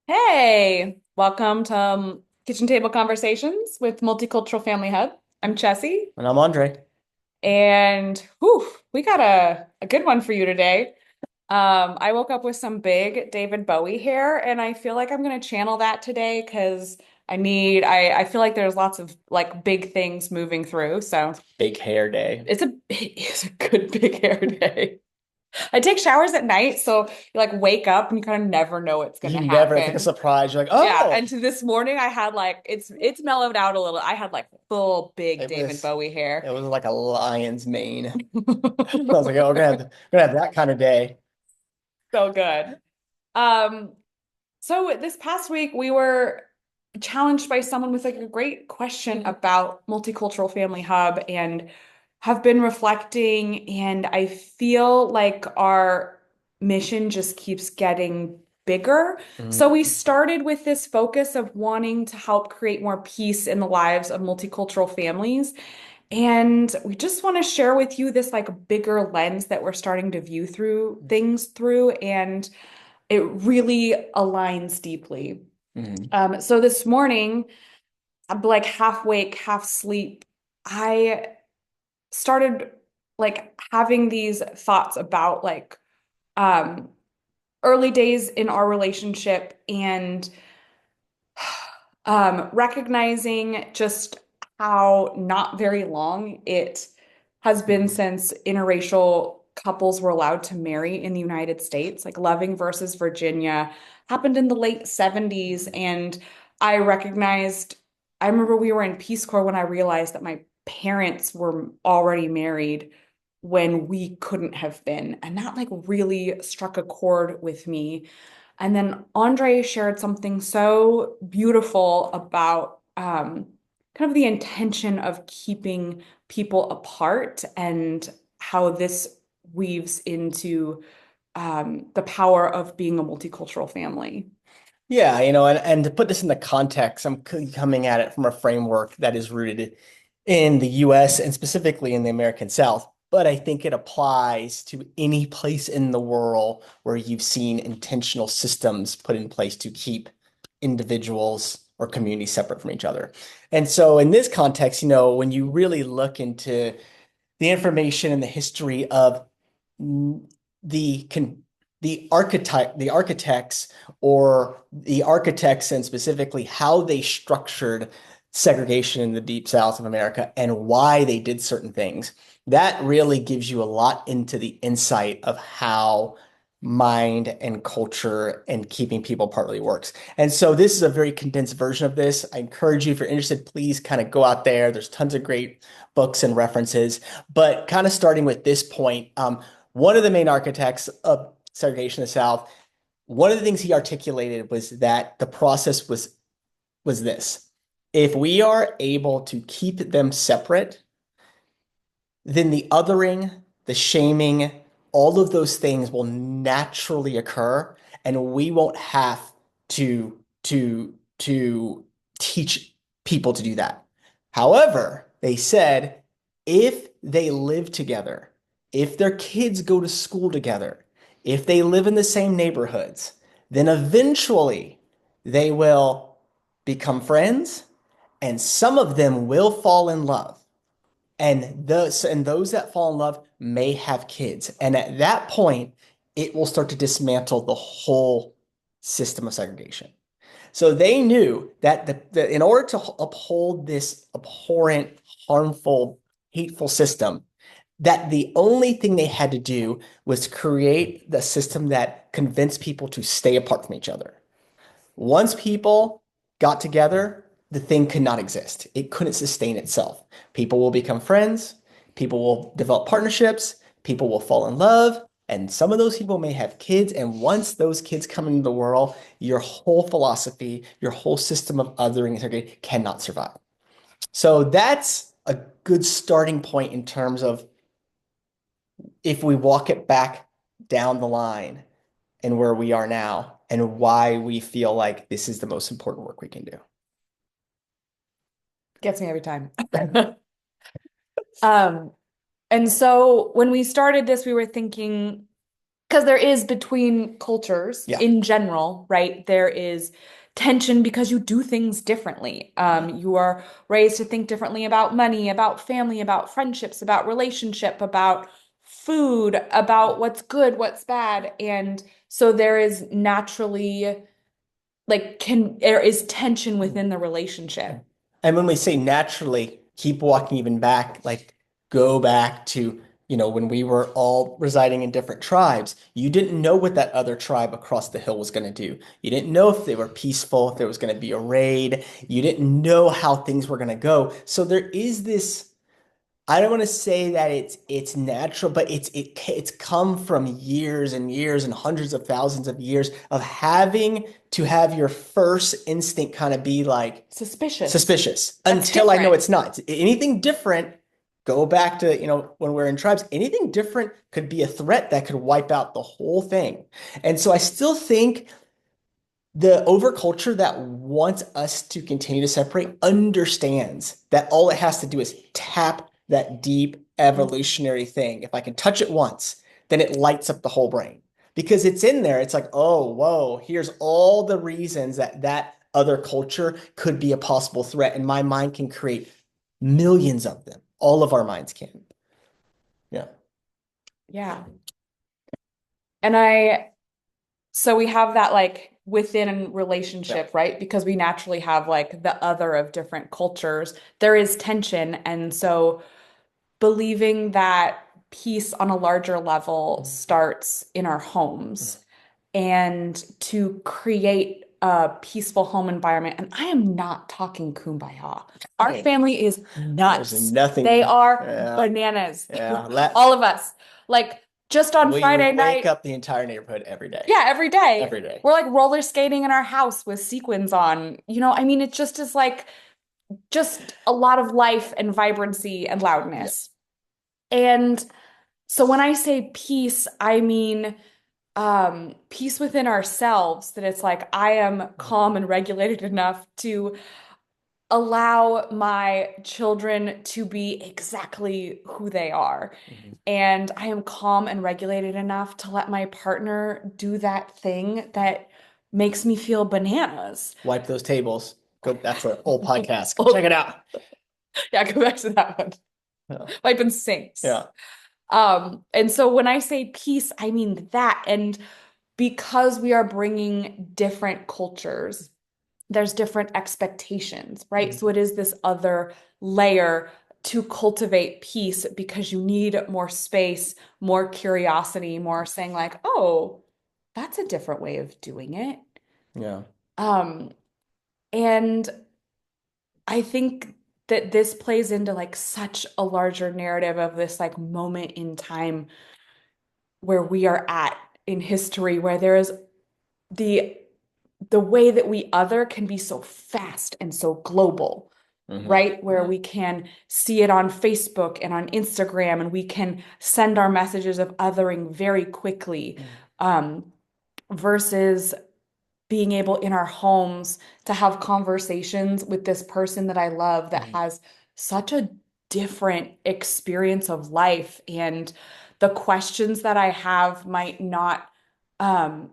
Hey, welcome to Kitchen Table Conversations with Multicultural Family Hub. I'm Chessie, And I'm Andre. and we got a good one for you today. I woke up with some big David Bowie hair, and I feel like I'm gonna channel that today because I feel like there's lots of like big things moving through. So Big hair day. it's a good big hair day. I take showers at night, so you like wake up and you kind of never know what's You gonna never, it's like a happen. surprise. You're like, Yeah, oh, and to this morning I had like it's mellowed out a little. I had like full big it David was Bowie hair. it was like a lion's mane. I was like, oh, we're gonna have that kind of day. So good. Um, so this past week we were challenged by someone with like a great question about Multicultural Family Hub and have been reflecting, and I feel like our mission just keeps getting bigger. So we Mhm. started with this focus of wanting to help create more peace in the lives of multicultural families. And we just want to share with you this like bigger lens that we're starting to view through things through, and it really aligns deeply. Mhm. So this morning, I'm like half wake, half sleep. I started like having these thoughts about like um early days in our relationship and recognizing just how not very long it has been since interracial couples were allowed to marry in the United States. Like Loving versus Virginia happened in the late 70s. And I recognized, I remember we were in Peace Corps when I realized that my parents were already married when we couldn't have been. And that like really struck a chord with me. And then Andre shared something so beautiful about kind of the intention of keeping people apart and how this weaves into the power of being a multicultural family. Yeah, and to put this into context, I'm coming at it from a framework that is rooted in the US and specifically in the American South. But I think it applies to any place in the world where you've seen intentional systems put in place to keep individuals or communities separate from each other. And so in this context, when you really look into the information and the history of the con the architects or the architects and specifically how they structured segregation in the deep South of America and why they did certain things. That really gives you a lot into the insight of how mind and culture and keeping people apart really works. And so this is a very condensed version of this. I encourage you, if you're interested, please kind of go out there. There's tons of great books and references. But kind of starting with this point, one of the main architects of segregation in the South, one of the things he articulated was that the process was this. If we are able to keep them separate, then the othering, the shaming, all of those things will naturally occur, and we won't have to teach people to do that. However, they said if they live together, if their kids go to school together, if they live in the same neighborhoods, then eventually they will become friends, and some of them will fall in love. And those that fall in love may have kids. And at that point, it will start to dismantle the whole system of segregation. So they knew that in order to uphold this abhorrent, harmful, hateful system, that the only thing they had to do was create the system that convinced people to stay apart from each other. Once people got together, the thing could not exist. It couldn't sustain itself. People will become friends, people will develop partnerships, people will fall in love, and some of those people may have kids. And once those kids come into the world, your whole philosophy, your whole system of othering and segregation cannot survive. So that's a good starting point in terms of if we walk it back down the line and where we are now and why we feel like this is the most important work we can do. Gets me every time. Um, and so when we started this, we were thinking because there is between cultures Yeah. in general, right? There is tension because you do things differently. You are raised to think differently about money, about family, about friendships, about relationship, about food, about what's good, what's bad. And so there is naturally there is tension within the relationship. And when we say naturally, keep walking even back, like go back to, when we were all residing in different tribes, you didn't know what that other tribe across the hill was going to do. You didn't know if they were peaceful, if there was going to be a raid. You didn't know how things were going to go. So there is this. I don't want to say that it's natural, but it's come from years and years and hundreds of thousands of years of having to have your first instinct kind of be like Suspicious. suspicious That's until I know different. it's not. Anything different, go back to, when we're in tribes, anything different could be a threat that could wipe out the whole thing. And so I still think the overculture that wants us to continue to separate understands that all it has to do is tap that deep Mhm. evolutionary thing. If I can touch it once, then it lights up the whole brain because it's in there. It's like, oh, whoa, here's all the reasons that that other culture could be a possible threat. And my mind can create millions of them. All of our minds can. Yeah. Yeah. And so we have that like within a Yeah. relationship, right? Because we naturally have like the other of different cultures. There is tension. And so believing that peace on a larger level starts in our homes and to create a peaceful home environment. And I am not talking kumbaya. Our Hey, family is there's nuts. They nothing. are Yeah. bananas. Yeah. Let All of us. Like just on We Friday wake night, up the entire neighborhood every day. yeah, every day. Every day. We're like roller skating in our house with sequins on. I mean, it just is like just a lot of life and vibrancy and Yeah. loudness. And so when I say peace, I mean peace within ourselves, that it's like I am calm and regulated enough to allow my children to be exactly who they are. Mhm. And I am calm and regulated enough to let my partner do that thing that makes me feel bananas. Wipe those tables. Go. That's an old podcast. Go check Oh, it out. yeah, go back to that one. Yeah. Wiping sinks. Yeah. And so when I say peace, I mean that. And because we are bringing different cultures, there's different expectations, right? Mhm. So it is this other layer to cultivate peace because you need more space, more curiosity, more saying like, oh, that's a different way of doing it. Yeah. Um, and I think that this plays into like such a larger narrative of this like moment in time where we are at in history, where there is the the way that we other can be so fast and so global, Hmm. right? Where we can see it on Facebook and on Instagram, and we can send our messages of othering very quickly, um, versus being able in our homes to have conversations with this person that I love that Hmm. has such a different experience of life. And the questions that I have um,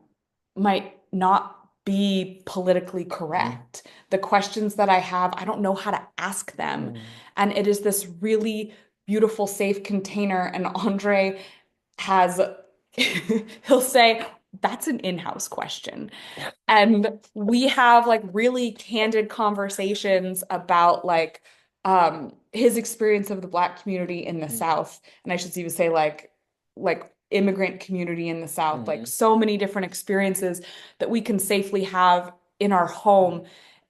might not be politically Hmm. correct. The questions that I have, I don't know how to ask them. Hmm. And it is this really beautiful, safe container. And Andre has, he'll say, that's an in-house question. And we have like really candid conversations about like his experience of the Black community in the South. And I should even say like immigrant community in the South, like Hmm. so many different experiences that we can safely have in our home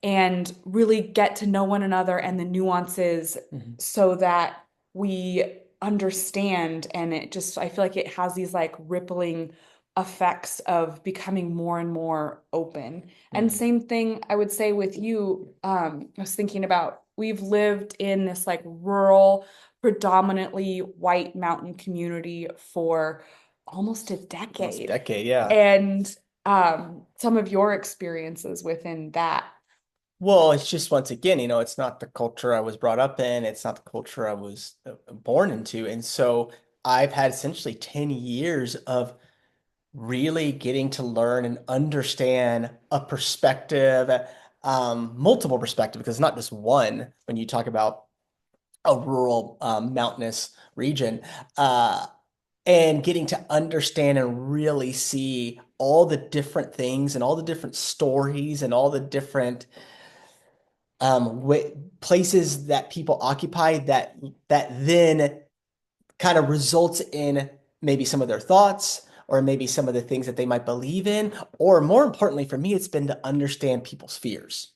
and really get to know one another and the nuances Hmm. so that we understand. And it just, I feel like it has these like rippling effects of becoming more and more open. And Hmm. same thing I would say with you. I was thinking about we've lived in this like rural, predominantly white mountain community for almost a Almost a decade. decade. Yeah. And some of your experiences within that. Well, it's just once again, it's not the culture I was brought up in. It's not the culture I was born into. And so I've had essentially 10 years of really getting to learn and understand a perspective, multiple perspectives, because it's not just one when you talk about a rural, mountainous region, uh, and getting to understand and really see all the different things and all the different stories and all the different places that people occupy that then kind of results in maybe some of their thoughts or maybe some of the things that they might believe in, or more importantly for me, it's been to understand people's fears.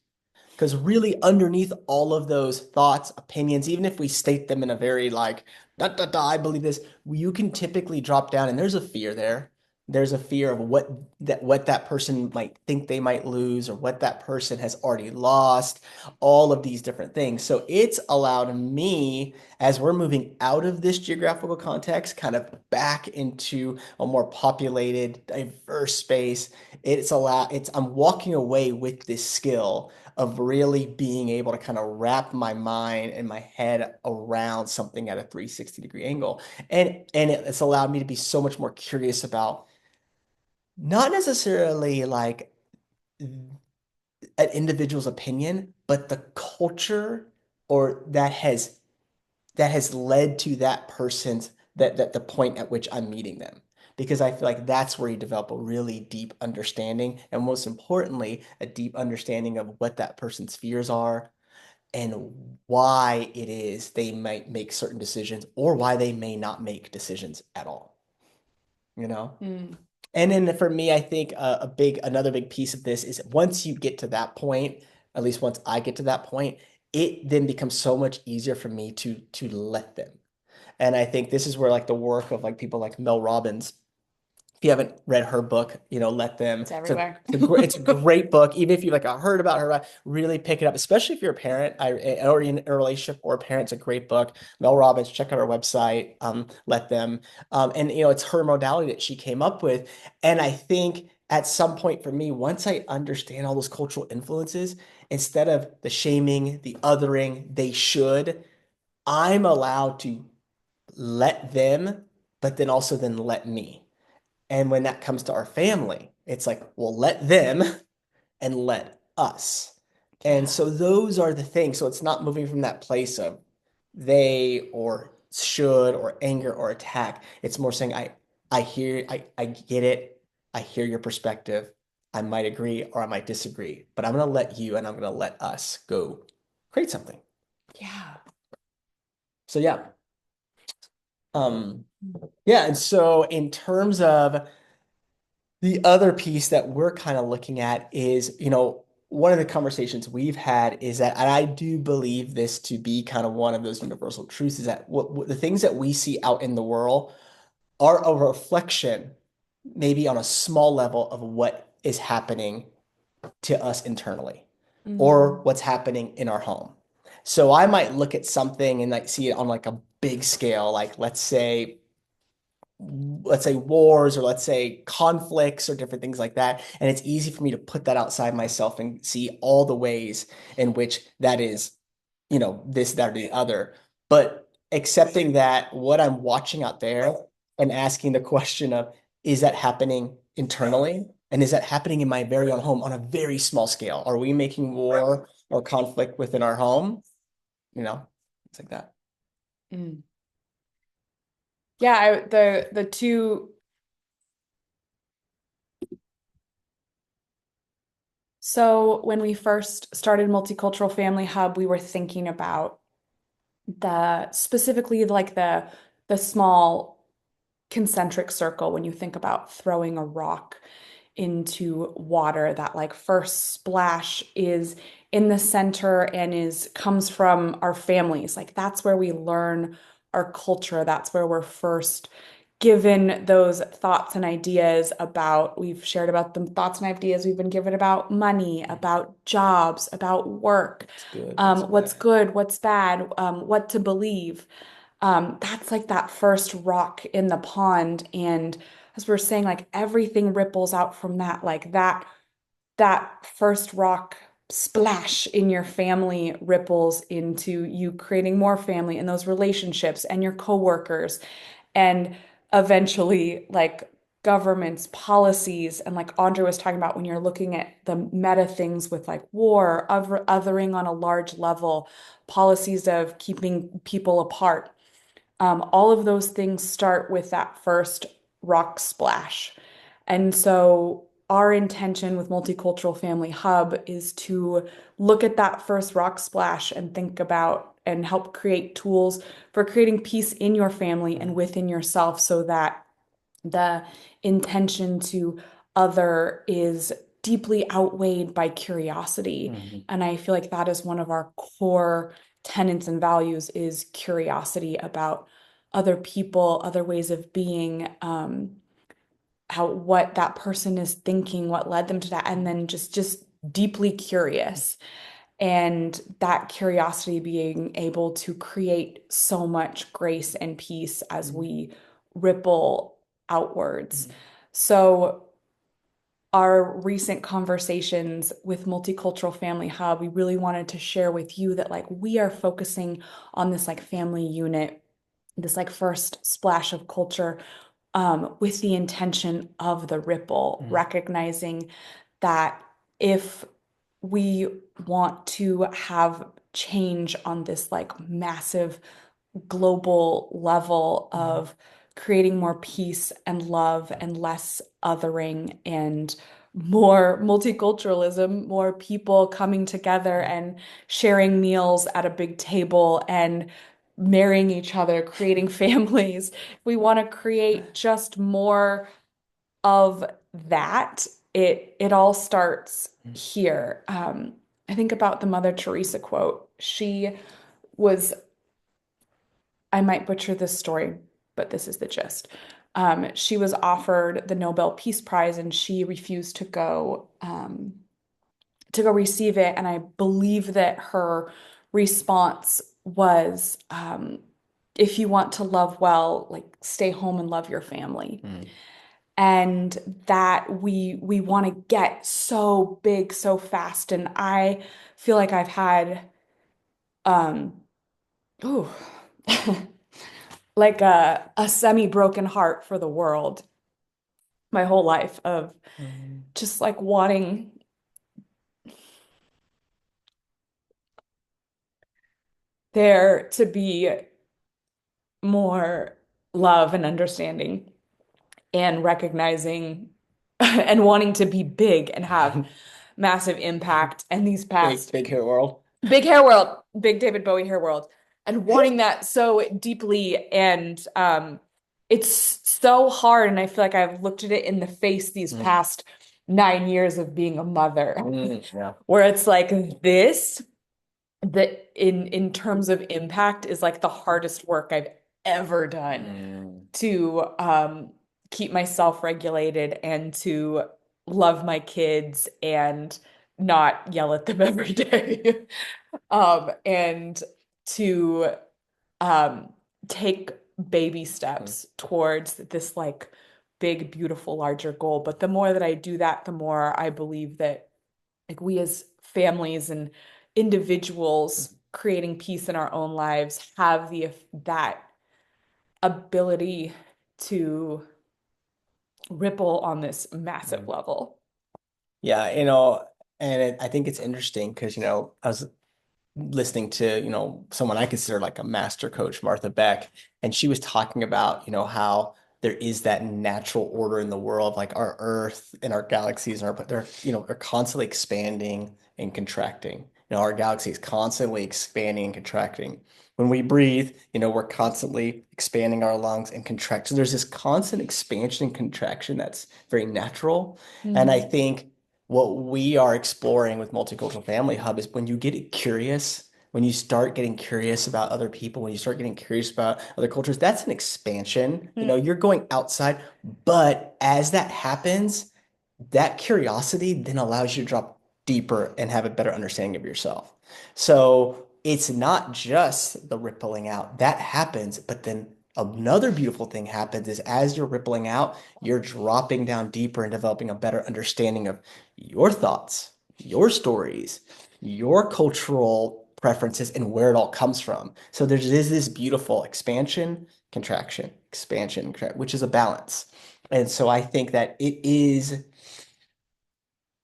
Because really, underneath all of those thoughts, opinions, even if we state them in a very like, da, da, da, I believe this, you can typically drop down and there's a fear there. There's a fear of what that person might think they might lose or what that person has already lost, all of these different things. So it's allowed me, as we're moving out of this geographical context, kind of back into a more populated, diverse space. I'm walking away with this skill of really being able to kind of wrap my mind and my head around something at a 360-degree angle. And it's allowed me to be so much more curious about not necessarily like an individual's opinion, but the culture or that has led to that person's that the point at which I'm meeting them. Because I feel like that's where you develop a really deep understanding, and most importantly, a deep understanding of what that person's fears are and why it is they might make certain decisions or why they may not make decisions at all, you know? Mm. And then for me, I think another big piece of this is once you get to that point, at least once I get to that point, it then becomes so much easier for me to let them. And I think this is where like the work of like people like Mel Robbins, if you haven't read her book, let them. It's everywhere. It's a great book. Even if you like heard about her, really pick it up. Especially if you're a parent, or in a relationship or a parent, it's a great book. Mel Robbins, check out her website. Let them. And it's her modality that she came up with. And I think at some point for me, once I understand all those cultural influences, instead of the shaming, the othering, they should, I'm allowed to let them, but then also then let me. And when that comes to our family, it's like, well, let them and let us. And Yeah. so those are the things. So it's not moving from that place of they or should or anger or attack. It's more saying, I get it. I hear your perspective. I might agree or I might disagree, but I'm going to let you and I'm going to let us go create something. Yeah. So yeah. Um, yeah. And so in terms of the other piece that we're kind of looking at is, one of the conversations we've had is that, and I do believe this to be kind of one of those universal truths, is that what the things that we see out in the world are a reflection, maybe on a small level, of what is happening to us internally or Mm. what's happening in our home. So I might look at something and like see it on like a big scale, like let's say wars or let's say conflicts or different things like that. And it's easy for me to put that outside myself and see all the ways in which that is, this, that, or the other. But accepting that what I'm watching out there and asking the question of, is that happening internally? And is that happening in my very own home on a very small scale? Are we making war or conflict within our home? Things like that. Mm. Yeah, the two. So when we first started Multicultural Family Hub, we were thinking about the specifically like the small concentric circle when you think about throwing a rock into water. That like first splash is in the center and is comes from our families. Like that's where we learn our culture. That's where we're first given those thoughts and ideas about, we've shared about the thoughts and ideas we've been given about money, about jobs, about work, It's good. What's what's bad? good, what's bad, what to believe. That's like that first rock in the pond. And as we're saying, like everything ripples out from that, like that first rock splash in your family ripples into you creating more family and those relationships and your coworkers and eventually like governments, policies, and like Andre was talking about when you're looking at the meta things with like war, othering on a large level, policies of keeping people apart. All of those things start with that first rock splash. And so our intention with Multicultural Family Hub is to look at that first rock splash and think about and help create tools for creating peace in your family and within yourself so that the intention to other is deeply outweighed by curiosity. Mhm. And I feel like that is one of our core tenets and values is curiosity about other people, other ways of being, how what that person is thinking, what led them to that, and then just deeply curious. And that curiosity being able to create so much grace and peace as Mhm. we ripple outwards. Mhm. So our recent conversations with Multicultural Family Hub, we really wanted to share with you that like we are focusing on this like family unit, this like first splash of culture, with the intention of the ripple, Mhm. recognizing that if we want to have change on this like massive global level Mhm. of creating more peace and love and less othering and more multiculturalism, more people coming together and sharing meals at a big table and marrying each other, creating families. We want to create just more of that. It all starts here. I think about the Mother Teresa quote. She was, I might butcher this story, but this is the gist. She was offered the Nobel Peace Prize and she refused to go receive it. And I believe that her response was, if you want to love well, like stay home and love your family. Mhm. And that we want to get so big so fast. And I feel like I've had um ooh, like a semi-broken heart for the world my whole life of Mhm. just like wanting there to be more love and understanding and recognizing and wanting to be big and have massive impact and these Big, past big hair world. big hair world, big David Bowie hair world, and wanting that so deeply. And it's so hard. And I feel like I've looked at it in the face these Mhm. past 9 years of being a mother, Yeah. where it's like this, that in terms of impact is like the hardest work I've ever done Mm. to keep myself regulated and to love my kids and not yell at them every day. And to um, take baby Mhm. steps towards this like big, beautiful, larger goal. But the more that I do that, the more I believe that like we as families and individuals creating peace in our own lives have the that ability to ripple on this massive Mhm. level. Yeah, and I think it's interesting because, I was listening to, someone I consider like a master coach, Martha Beck, and she was talking about, how there is that natural order in the world, like our Earth and our galaxies and but they're constantly expanding and contracting. Our galaxy is constantly expanding and contracting. When we breathe, we're constantly expanding our lungs and contract. So there's this constant expansion and contraction that's very natural. And I Mhm. think what we are exploring with Multicultural Family Hub is when you get curious, when you start getting curious about other people, when you start getting curious about other cultures, that's an expansion. You're going outside. But as that happens, that curiosity then allows you to drop deeper and have a better understanding of yourself. So it's not just the rippling out that happens, but then another beautiful thing happens is as you're rippling out, you're dropping down deeper and developing a better understanding of your thoughts, your stories, your cultural preferences, and where it all comes from. So there's this beautiful expansion, contraction, which is a balance. And so I think that it is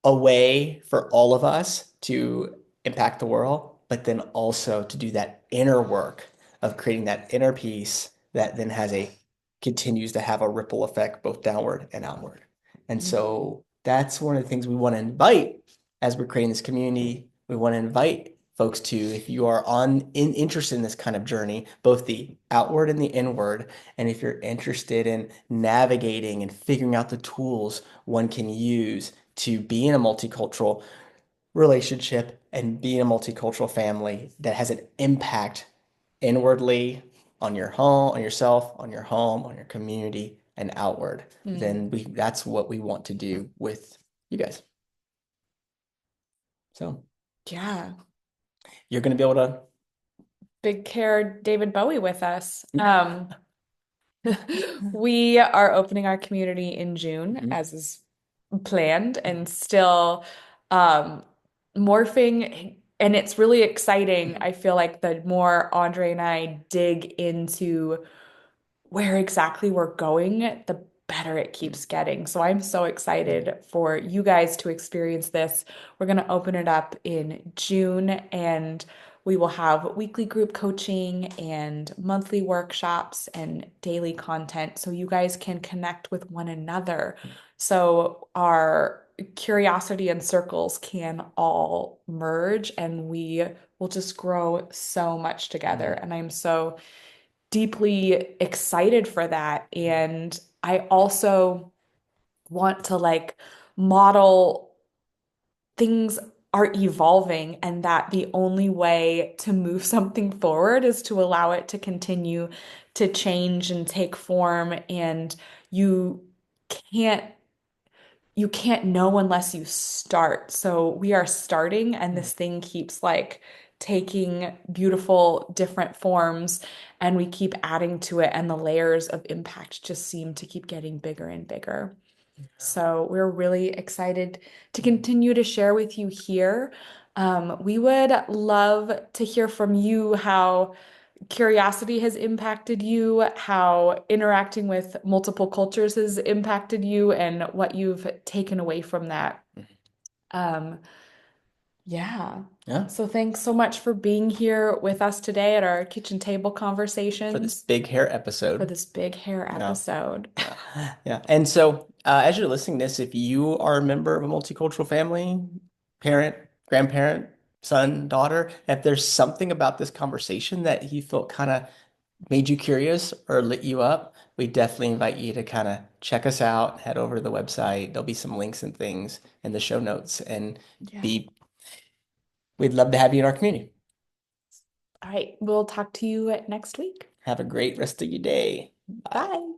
a way for all of us to impact the world, but then also to do that inner work of creating that inner peace that then continues to have a ripple effect both downward and outward. And Mhm. so that's one of the things we want to invite as we're creating this community. We want to invite folks to, if you are interested in this kind of journey, both the outward and the inward, and if you're interested in navigating and figuring out the tools one can use to be in a multicultural relationship and be in a multicultural family that has an impact inwardly on your home, on yourself, on your home, on your community, and outward, then Mhm. that's what we want to do with you guys. So Yeah. you're going to be able to. Big care David Bowie with us. We are opening our community in June, Mhm. as is planned, and still um, morphing. And it's really exciting. I feel like the more Andre and I dig into where exactly we're going, the better it keeps getting. So I'm so excited for you guys to experience this. We're going to open it up in June, and we will have weekly group coaching and monthly workshops and daily content so you guys can connect with one another. So our curiosity and circles can all merge and we will just grow so much together. Mhm. And I'm so deeply excited for that. And I also want to like model things are evolving and that the only way to move something forward is to allow it to continue to change and take form. And you can't you can't know unless you start. So we are starting, and this thing keeps like taking beautiful different forms, and we keep adding to it, and the layers of impact just seem to keep getting bigger and bigger. So we're really excited to continue to share with you here. We would love to hear from you how curiosity has impacted you, how interacting with multiple cultures has impacted you, and what you've taken away from that. Um, yeah. Yeah, So thanks so much for being here with us today at our kitchen table for this conversations big hair for episode. this big hair Yeah. episode. Yeah. Yeah. And so, as you're listening to this, if you are a member of a multicultural family, parent, grandparent, son, daughter, if there's something about this conversation that you felt kind of made you curious or lit you up, we definitely invite you to kind of check us out, head over to the website. There'll be some links and things in the show notes, and Yeah. be we'd love to have you in our community. All right. We'll talk to you next week. Have a great rest of your day. Bye. Bye.